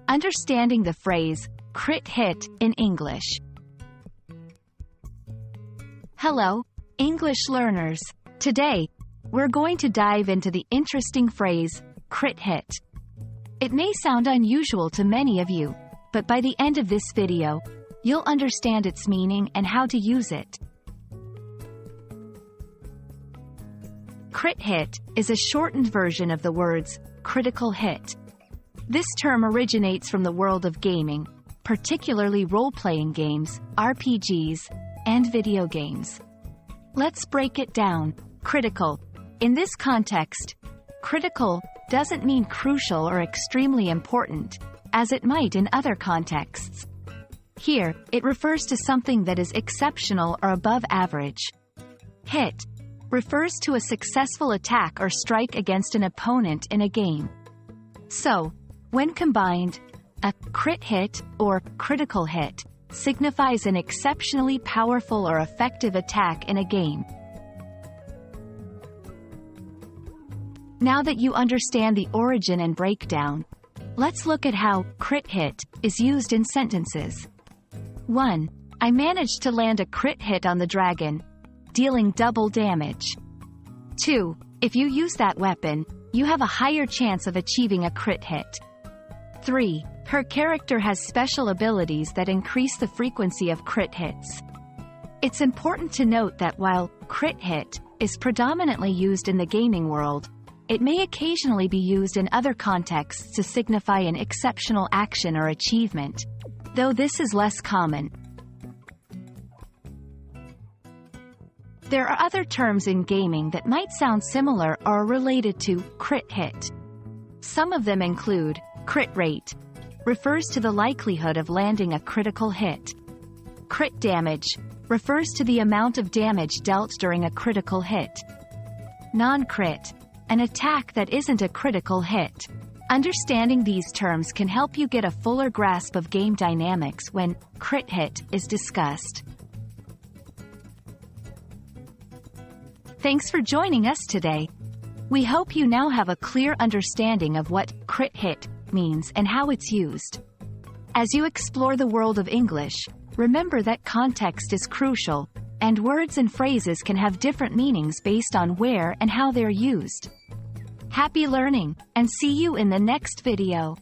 Understanding the phrase, crit hit, in English. Hello, English learners. Today, we're going to dive into the interesting phrase, crit hit. It may sound unusual to many of you, but by the end of this video, you'll understand its meaning and how to use it. Crit hit is a shortened version of the words critical hit. This term originates from the world of gaming, particularly role-playing games, RPGs, and video games. Let's break it down. Critical. In this context, critical doesn't mean crucial or extremely important, as it might in other contexts. Here, it refers to something that is exceptional or above average. Hit refers to a successful attack or strike against an opponent in a game. So, when combined, a crit hit or critical hit signifies an exceptionally powerful or effective attack in a game. Now that you understand the origin and breakdown, let's look at how crit hit is used in sentences. 1. I managed to land a crit hit on the dragon, dealing double damage. 2. If you use that weapon, you have a higher chance of achieving a crit hit. 3. Her character has special abilities that increase the frequency of crit hits. It's important to note that while crit hit is predominantly used in the gaming world, it may occasionally be used in other contexts to signify an exceptional action or achievement, though this is less common. There are other terms in gaming that might sound similar or are related to crit hit. Some of them include crit rate, refers to the likelihood of landing a critical hit. Crit damage refers to the amount of damage dealt during a critical hit. Non-crit, an attack that isn't a critical hit. Understanding these terms can help you get a fuller grasp of game dynamics when crit hit is discussed. Thanks for joining us today. We hope you now have a clear understanding of what crit hit means and how it's used. As you explore the world of English, remember that context is crucial, and words and phrases can have different meanings based on where and how they're used. Happy learning, and see you in the next video.